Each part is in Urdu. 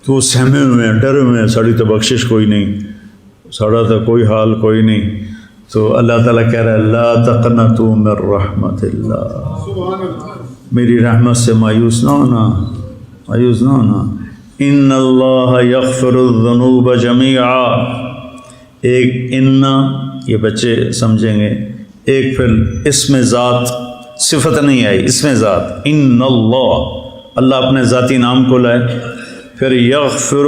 تو وہ سہمے ہوئے ہیں، ڈرے ہوئے ہیں، ساڑی تو بخشش کوئی نہیں، ساڑا تو کوئی حال کوئی نہیں. تو اللہ تعالیٰ کہہ رہا ہے لا تقنطوا من رحمت اللہ، میری رحمت سے مایوس نہ ہونا، مایوس نہ ہونا. ان اللہ یغفر الذنوب جمیعا. ایک ان، یہ بچے سمجھیں گے، ایک پھر اسم ذات، صفت نہیں آئی، اسم ذات. ان اللہ اپنے ذاتی نام کو لائے. پھر یغفر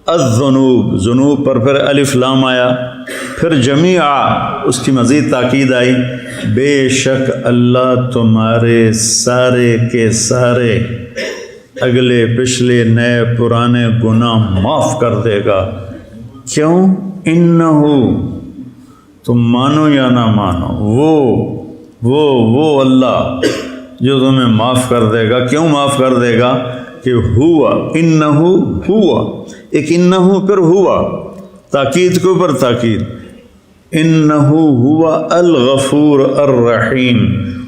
الذنوب، ذنوب پر پھر الف لام آیا. پھر جمیعا، اس کی مزید تاکید آئی، بے شک اللہ تمہارے سارے کے سارے اگلے پچھلے نئے پرانے گناہ معاف کر دے گا. کیوں؟ انہو، تم مانو یا نہ مانو، وہ اللہ جو تمہیں معاف کر دے گا. کیوں معاف کر دے گا؟ کہ ہوا، انہو ہوا، ایک انہو پھر ہوا، تاکید کے اوپر تاکید. انہو ہوا الغفور الرحیم،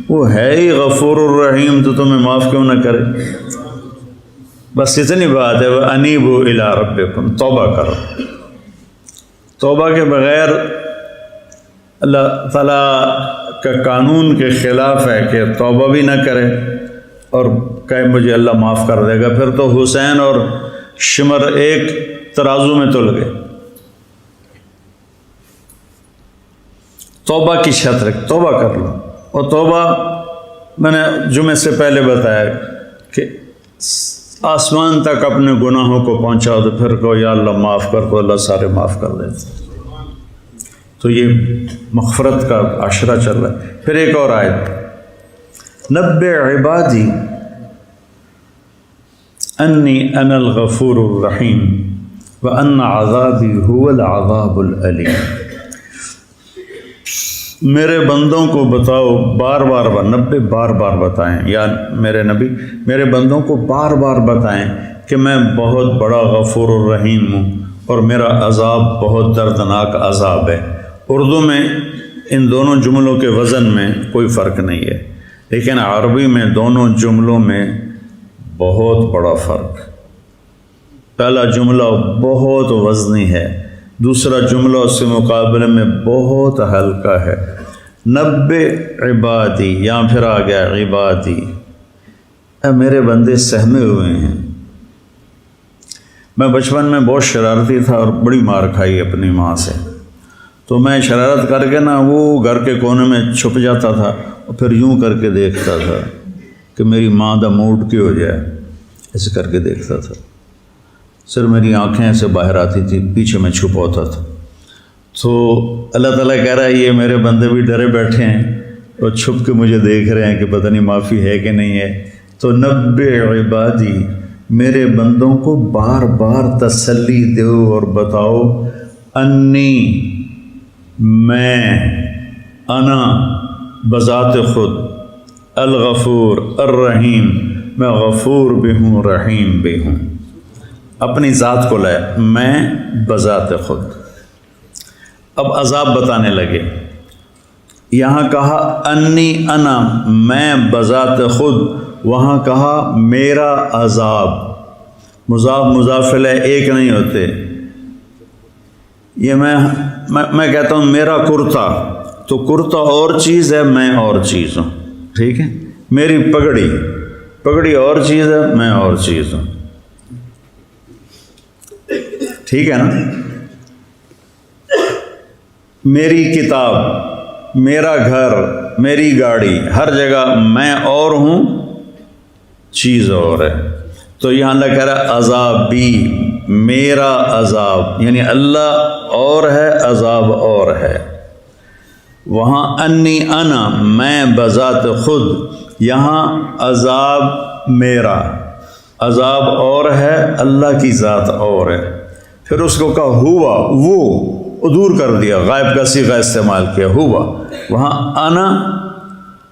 وہ ہے ہی غفور الرحیم، تو تمہیں معاف کیوں نہ کرے. بس اتنی بات ہے. وَأَنِيبُوا إِلَىٰ رَبِّكُمْ، توبہ کرو. توبہ کے بغیر اللہ تعالیٰ کا قانون کے خلاف ہے کہ توبہ بھی نہ کرے اور کہے مجھے اللہ معاف کر دے گا. پھر تو حسین اور شمر ایک ترازو میں تل گئے. توبہ کی شرط رکھ، توبہ کر لو. اور توبہ میں نے جمعے سے پہلے بتایا کہ آسمان تک اپنے گناہوں کو پہنچاؤ تو پھر کہو یا اللہ معاف کر، تو اللہ سارے معاف کر دیتے. تو یہ مغفرت کا عشرہ چل رہا ہے. پھر ایک اور آیت، نبئ عبادی انی انا الغفور الرحیم وان عذابی هو العذاب العلیم. میرے بندوں کو بتاؤ، بار بار نبے بار بار بتائیں، یا میرے نبی میرے بندوں کو بار بار بتائیں کہ میں بہت بڑا غفور الرحیم ہوں اور میرا عذاب بہت دردناک عذاب ہے. اردو میں ان دونوں جملوں کے وزن میں کوئی فرق نہیں ہے، لیکن عربی میں دونوں جملوں میں بہت بڑا فرق. پہلا جملہ بہت وزنی ہے، دوسرا جملہ اس کے مقابلے میں بہت ہلکا ہے. نبئ عبادی، یہاں پھر آ گیا عبادی، میرے بندے سہمے ہوئے ہیں. میں بچپن میں بہت شرارتی تھا اور بڑی مار کھائی اپنی ماں سے. تو میں شرارت کر کے نا وہ گھر کے کونے میں چھپ جاتا تھا اور پھر یوں کر کے دیکھتا تھا کہ میری ماں دا موڈ کی ہو جائے، ایسے کر کے دیکھتا تھا. صرف میری آنکھیں ایسے باہر آتی تھی، پیچھے میں چھپ ہوتا تھا. تو اللہ تعالیٰ کہہ رہا ہے یہ میرے بندے بھی ڈرے بیٹھے ہیں اور چھپ کے مجھے دیکھ رہے ہیں کہ پتہ نہیں معافی ہے کہ نہیں ہے. تو نبئ عبادی، میرے بندوں کو بار بار تسلی دو اور بتاؤ، انی، میں، انا بذات خود، الغفور الرحیم، میں غفور بھی ہوں رحیم بھی ہوں. اپنی ذات کو لائے، میں بذات خود. اب عذاب بتانے لگے. یہاں کہا انی انا، میں بذات خود، وہاں کہا میرا عذاب. مضاف مضاف الیہ ایک نہیں ہوتے. یہ میں کہتا ہوں میرا کرتا، تو کرتا اور چیز ہے، میں اور چیز ہوں. ٹھیک ہے، میری پگڑی اور چیز ہے، میں اور چیز ہوں. ٹھیک ہے نا. میری کتاب، میرا گھر، میری گاڑی، ہر جگہ میں اور ہوں، چیز اور ہے. تو یہاں اللہ کہہ رہا ہے عذاب بھی، میرا عذاب، یعنی اللہ اور ہے، عذاب اور ہے. وہاں انی انا، میں بذات خود، یہاں عذاب میرا، عذاب اور ہے، اللہ کی ذات اور ہے. پھر اس کو کہا ہوا، وہ دور کر دیا، غائب کا صیغہ استعمال کیا، ہوا. وہاں انا،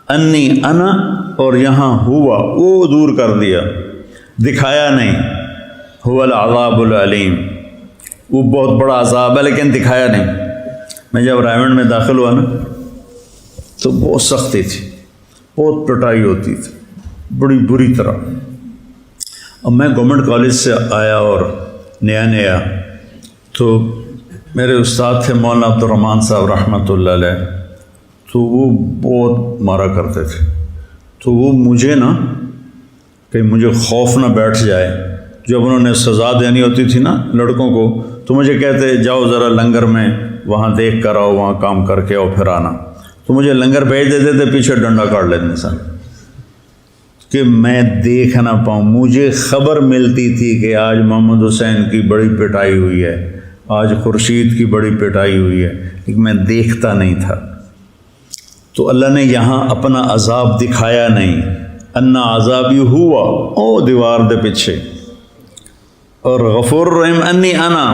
انی انا، اور یہاں ہوا، وہ دور کر دیا، دکھایا نہیں. هو العذاب العلیم، وہ بہت بڑا عذاب ہے لیکن دکھایا نہیں. میں جب رائمنڈ میں داخل ہوا نا تو بہت سختی تھی، بہت پٹائی ہوتی تھی، بڑی بری طرح. اب میں گورنمنٹ کالج سے آیا اور نیا تو میرے استاد تھے مولانا عبد الرحمن صاحب رحمۃ اللہ علیہ، تو وہ بہت مارا کرتے تھے. تو وہ مجھے نا کہ مجھے خوف نہ بیٹھ جائے، جب انہوں نے سزا دینی ہوتی تھی نا لڑکوں کو تو مجھے کہتے جاؤ ذرا لنگر میں وہاں دیکھ کر آؤ، وہاں کام کر کے آؤ پھر آنا. تو مجھے لنگر بھیج دیتے تھے، پیچھے ڈنڈا کاٹ لیتے سن کہ میں دیکھ نہ پاؤں. مجھے خبر ملتی تھی کہ آج محمد حسین کی بڑی پٹائی ہوئی ہے، آج خورشید کی بڑی پٹائی ہوئی ہے، لیکن میں دیکھتا نہیں تھا. تو اللہ نے یہاں اپنا عذاب دکھایا نہیں، انا عذابی ہوا او دیوار دے پیچھے، اور غفور الرحیم انی انا،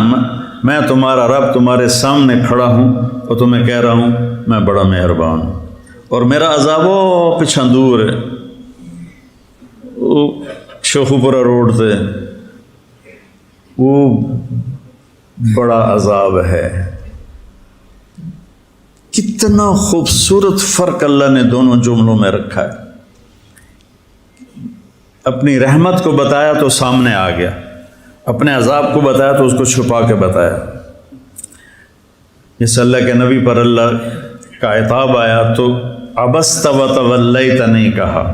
میں تمہارا رب تمہارے سامنے کھڑا ہوں اور تمہیں کہہ رہا ہوں میں بڑا مہربان ہوں، اور میرا عذاب وہ پچھا دور ہے، وہ شیخوپورہ روڈ سے، وہ بڑا عذاب ہے. کتنا خوبصورت فرق اللہ نے دونوں جملوں میں رکھا ہے. اپنی رحمت کو بتایا تو سامنے آ گیا، اپنے عذاب کو بتایا تو اس کو چھپا کے بتایا. جس اللہ کے نبی پر اللہ کا عتاب آیا تو عبست وتولیت نہیں کہا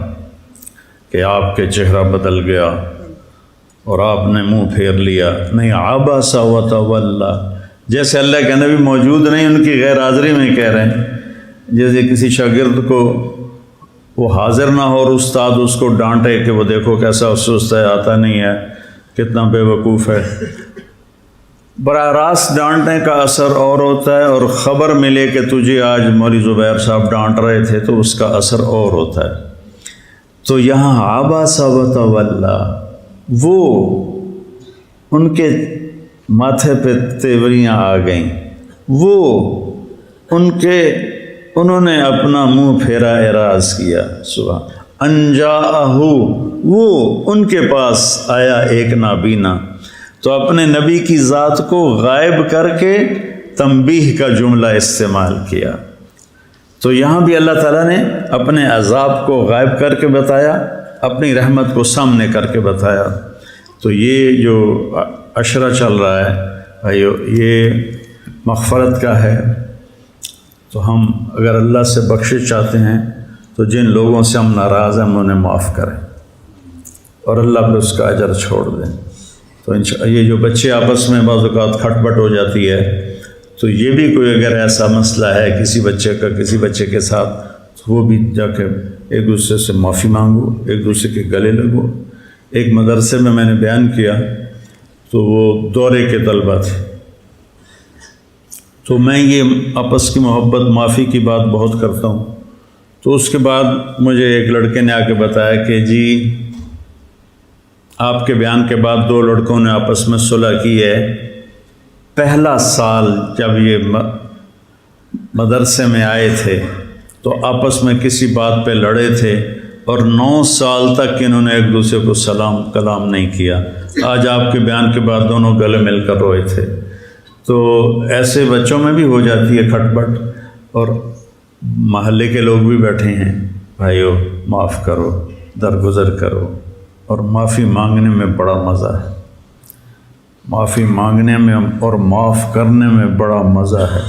کہ آپ کے چہرہ بدل گیا اور آپ نے منہ پھیر لیا، نہیں، عبس وتولی. جیسے اللہ کے نبی موجود نہیں، ان کی غیر حاضری میں کہہ رہے ہیں. جیسے کسی شاگرد کو وہ حاضر نہ ہو اور استاد اس کو ڈانٹے کہ وہ دیکھو کیسا سست ہے، آتا نہیں ہے، کتنا بے وقوف ہے. براہ راست ڈانٹنے کا اثر اور ہوتا ہے، اور خبر ملے کہ تجھے آج مولوی زبیر صاحب ڈانٹ رہے تھے تو اس کا اثر اور ہوتا ہے. تو یہاں عبس وتولی، وہ ان کے ماتھے پہ تیوریاں آ گئیں، وہ انہوں نے اپنا منہ پھیرا، اعراض کیا. سبحان انجاءہ، وہ ان کے پاس آیا ایک نابینا. تو اپنے نبی کی ذات کو غائب کر کے تنبیہ کا جملہ استعمال کیا. تو یہاں بھی اللہ تعالیٰ نے اپنے عذاب کو غائب کر کے بتایا، اپنی رحمت کو سامنے کر کے بتایا. تو یہ جو عشرہ چل رہا ہے بھائیو، یہ مغفرت کا ہے. تو ہم اگر اللہ سے بخشش چاہتے ہیں تو جن لوگوں سے ہم ناراض ہیں ہم انہیں معاف کریں اور اللہ پہ اس کا اجر چھوڑ دیں. تو یہ جو بچے آپس میں بعض اوقات کھٹ پٹ ہو جاتی ہے، تو یہ بھی کوئی اگر ایسا مسئلہ ہے کسی بچے کا کسی بچے کے ساتھ، تو وہ بھی جا کے ایک دوسرے سے معافی مانگو، ایک دوسرے کے گلے لگو. ایک مدرسے میں نے بیان کیا تو وہ دورے کے طلبہ تھے، تو میں یہ آپس کی محبت معافی کی بات بہت کرتا ہوں. تو اس کے بعد مجھے ایک لڑکے نے آ کے بتایا کہ جی آپ کے بیان کے بعد 2 لڑکوں نے آپس میں صلح کی ہے. پہلا سال جب یہ مدرسے میں آئے تھے تو آپس میں کسی بات پہ لڑے تھے اور 9 سال تک انہوں نے ایک دوسرے کو سلام کلام نہیں کیا. آج آپ کے بیان کے بعد دونوں گلے مل کر روئے تھے. تو ایسے بچوں میں بھی ہو جاتی ہے کھٹ پٹ، اور محلے کے لوگ بھی بیٹھے ہیں. بھائیو معاف کرو، درگزر کرو، اور معافی مانگنے میں بڑا مزہ ہے. معافی مانگنے میں اور معاف کرنے میں بڑا مزہ ہے.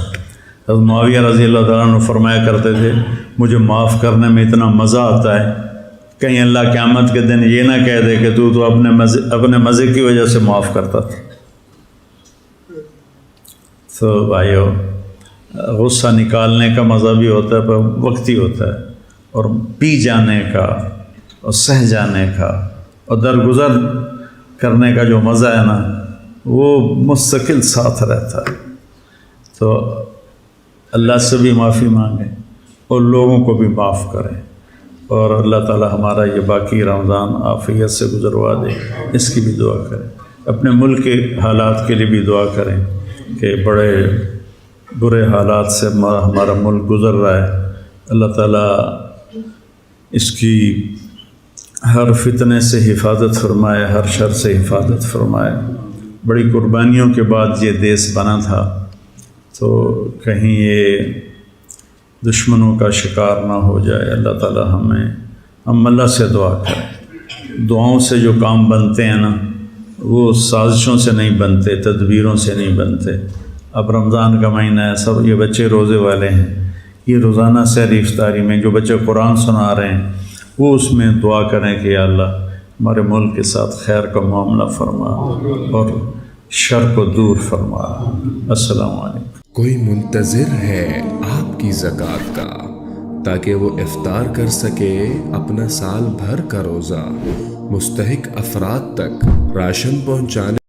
حضرت معاویہ رضی اللہ تعالیٰ عنہ فرمایا کرتے تھے مجھے معاف کرنے میں اتنا مزہ آتا ہے کہیں اللہ قیامت کے دن یہ نہ کہہ دے کہ تو اپنے مزے کی وجہ سے معاف کرتا تھا. تو بھائیو غصہ نکالنے کا مزہ بھی ہوتا ہے پر وقتی ہوتا ہے، اور پی جانے کا اور سہ جانے کا اور درگزر کرنے کا جو مزہ ہے نا وہ مستقل ساتھ رہتا ہے. تو اللہ سے بھی معافی مانگیں اور لوگوں کو بھی معاف کریں، اور اللہ تعالی ہمارا یہ باقی رمضان عافیت سے گزروا دے، اس کی بھی دعا کریں. اپنے ملک کے حالات کے لیے بھی دعا کریں کہ بڑے برے حالات سے ہمارا ملک گزر رہا ہے. اللہ تعالیٰ اس کی ہر فتنے سے حفاظت فرمائے، ہر شر سے حفاظت فرمائے. بڑی قربانیوں کے بعد یہ دیس بنا تھا، تو کہیں یہ دشمنوں کا شکار نہ ہو جائے. اللہ تعالیٰ ہم اللہ سے دعا کریں دعاؤں سے جو کام بنتے ہیں نا وہ سازشوں سے نہیں بنتے، تدبیروں سے نہیں بنتے۔ اب رمضان کا مہینہ ہے، سب یہ بچے روزے والے ہیں، یہ روزانہ سحری افطاری میں جو بچے قرآن سنا رہے ہیں وہ اس میں دعا کریں کہ یا اللہ ہمارے ملک کے ساتھ خیر کا معاملہ فرما اور شر کو دور فرما۔ السلام علیکم۔ کوئی منتظر ہے آپ کی زکوٰۃ کا تاکہ وہ افطار کر سکے اپنا سال بھر کا روزہ، مستحق افراد تک راشن پہنچانے